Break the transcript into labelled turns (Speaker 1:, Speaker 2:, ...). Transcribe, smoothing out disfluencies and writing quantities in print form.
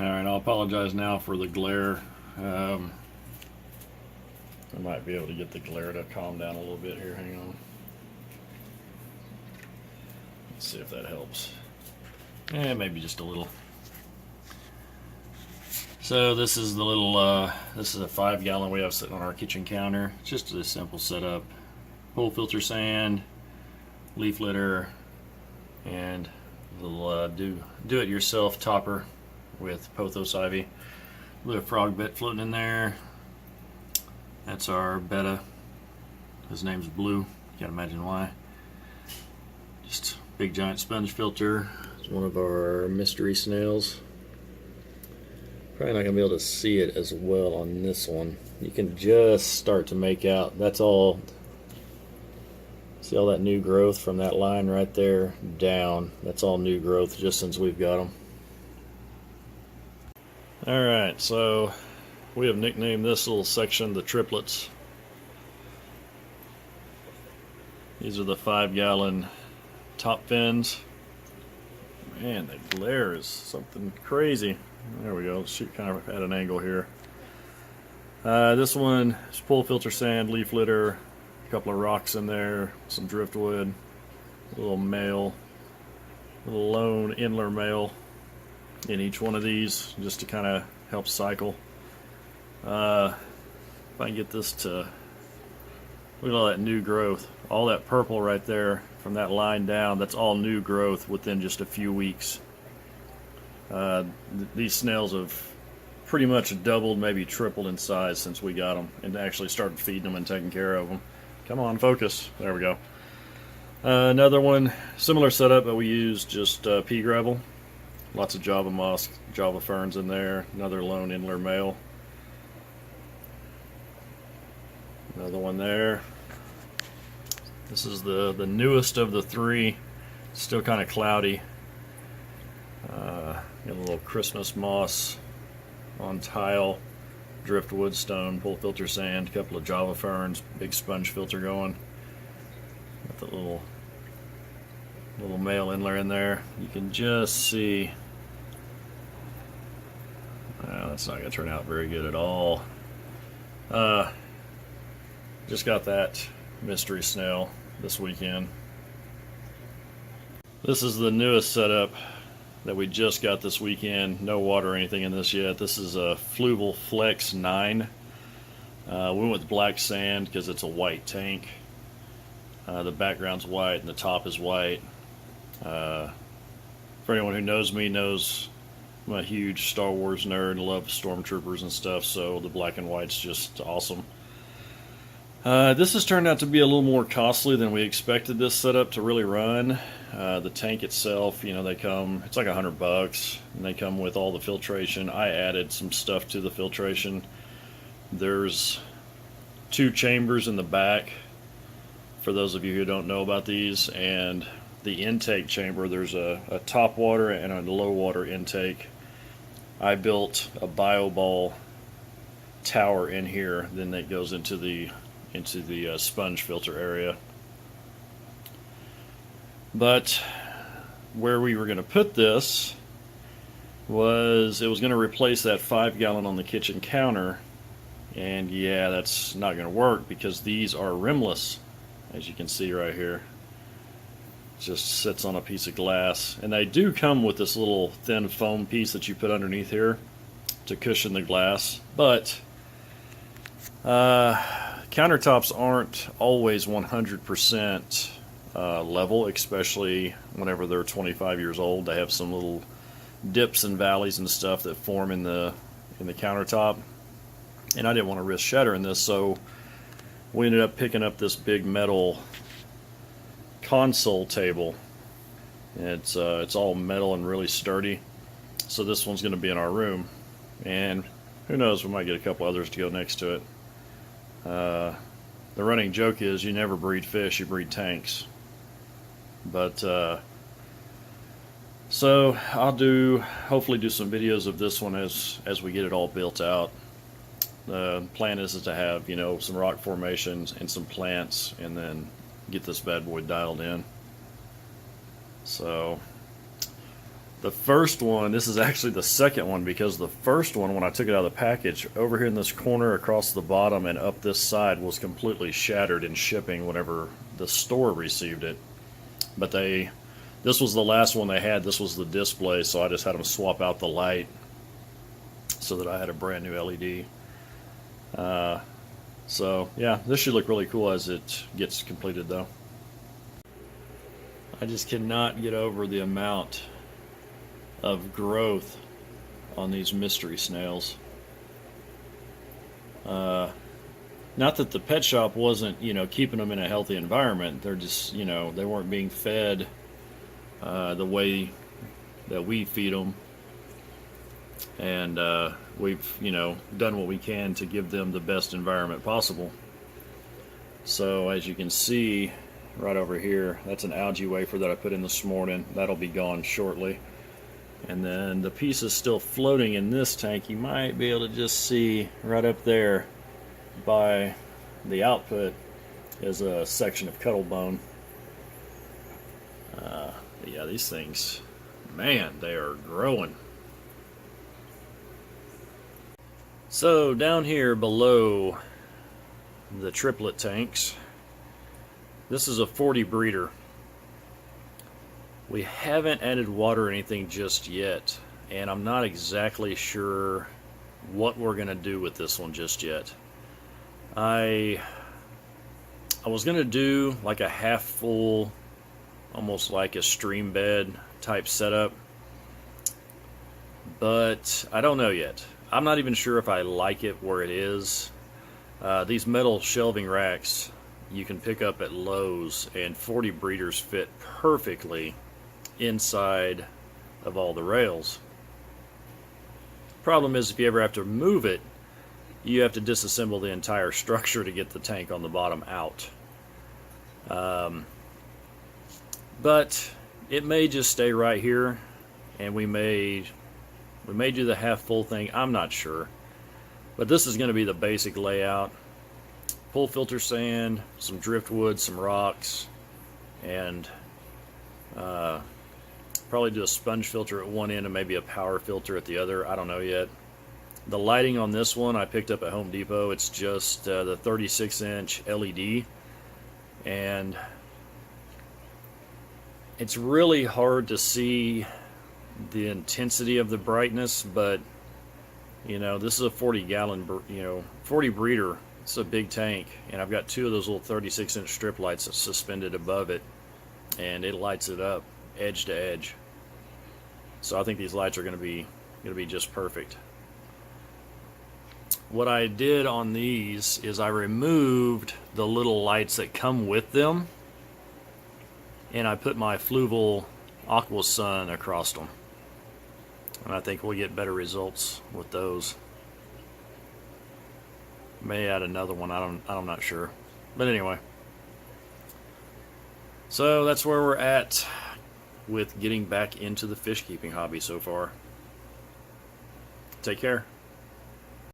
Speaker 1: Alright, I'll apologize now for the glare. I might be able to get the glare to calm down a little bit here. Hang on. Let's see if that helps. Maybe just a little. So this is the little, this is a 5-gallon we have sitting on our kitchen counter. It's just a simple setup. Whole filter sand, leaf litter, and a little do-it-yourself topper with pothos ivy. A little frog bit floating in there. That's our betta. His name's Blue. Can't imagine why. Just big giant sponge filter. It's one of our mystery snails. Probably not gonna be able to see it as well on this one. You can just start to make out. That's all. See all that new growth from that line right there down. That's all new growth just since we've got them. Alright, so we have nicknamed this little section the triplets. These are the 5-gallon top fins. Man, the glare is something crazy. There we go. Let's shoot kind of at an angle here. This one is full filter sand, leaf litter, a couple of rocks in there, some driftwood, a little male, a little lone Endler male in each one of these just to kind of help cycle. If I can get this to look at all that new growth, all that purple right there from that line down, that's all new growth within just a few weeks. These snails have pretty much doubled, maybe tripled in size since we got them and actually started feeding them and taking care of them. Come on, focus. There we go. Another one, similar setup, but we use just pea gravel. Lots of Java moss, Java ferns in there. Another lone Endler male. Another one there. This is the newest of the three. Still kind of cloudy. Got a little Christmas moss on tile, driftwood stone, full filter sand, a couple of Java ferns, big sponge filter going. Got the little male Endler in there. You can just see. That's not going to turn out very good at all. Just got that mystery snail this weekend. This is the newest setup that we just got this weekend. No water or anything in this yet. This is a Fluval Flex 9. We went with black sand because it's a white tank. The background's white and the top is white. For anyone who knows me knows I'm a huge Star Wars nerd, love stormtroopers and stuff, so the black and white's just awesome. This has turned out to be a little more costly than we expected this setup to really run. The tank itself, you know, they come, it's like $100, and they come with all the filtration. I added some stuff to the filtration. There's 2 chambers in the back, for those of you who don't know about these, and the intake chamber, there's a top water and a low water intake. I built a BioBall tower in here, then that goes into the sponge filter area. But where we were going to put this was, it was going to replace that 5-gallon on the kitchen counter, and yeah, that's not going to work because these are rimless, as you can see right here. It just sits on a piece of glass, and they do come with this little thin foam piece that you put underneath here to cushion the glass, but countertops aren't always 100% level, especially whenever they're 25 years old. They have some little dips and valleys and stuff that form in the countertop, and I didn't want to risk shattering this, so we ended up picking up this big metal console table. It's all metal and really sturdy, so this one's going to be in our room, and who knows, we might get a couple others to go next to it. The running joke is you never breed fish, you breed tanks. But so I'll hopefully do some videos of this one as we get it all built out. The plan is to have, you know, some rock formations and some plants, and then get this bad boy dialed in. So The first one, this is actually the second one, because the first one, when I took it out of the package, over here in this corner across the bottom and up this side was completely shattered in shipping whenever the store received it. But this was the last one they had. This was the display, so I just had them swap out the light so that I had a brand new LED. So yeah, this should look really cool as it gets completed though. I just cannot get over the amount of growth on these mystery snails. Not that the pet shop wasn't, keeping them in a healthy environment. They're just, they weren't being fed the way that we feed them. And we've, done what we can to give them the best environment possible. So as you can see right over here, that's an algae wafer that I put in this morning. That'll be gone shortly. And then the piece is still floating in this tank. You might be able to just see right up there by the output is a section of cuttle bone. Yeah, these things, man, they are growing. So down here below the triplet tanks, this is a 40 breeder. We haven't added water or anything just yet, and I'm not exactly sure what we're going to do with this one just yet. I was going to do like a half full, almost like a stream bed type setup, but I don't know yet. I'm not even sure if I like it where it is. These metal shelving racks you can pick up at Lowe's, and 40 breeders fit perfectly inside of all the rails. Problem is, if you ever have to move it, you have to disassemble the entire structure to get the tank on the bottom out. But it may just stay right here, and we may do the half full thing. I'm not sure, but this is going to be the basic layout. Pull filter sand, some driftwood, some rocks, and probably do a sponge filter at one end and maybe a power filter at the other. I don't know yet. The lighting on this one I picked up at Home Depot. It's just the 36-inch LED, and it's really hard to see the intensity of the brightness, but this is a 40-gallon 40 breeder. It's a big tank, and I've got two of those little 36-inch strip lights that's suspended above it, and it lights it up edge to edge. So I think these lights are going to be just perfect. What I did on these is I removed the little lights that come with them, and I put my Fluval Aqua Sun across them, and I think we'll get better results with those. May add another one. I'm not sure, but anyway. So that's where we're at with getting back into the fish keeping hobby so far. Take care.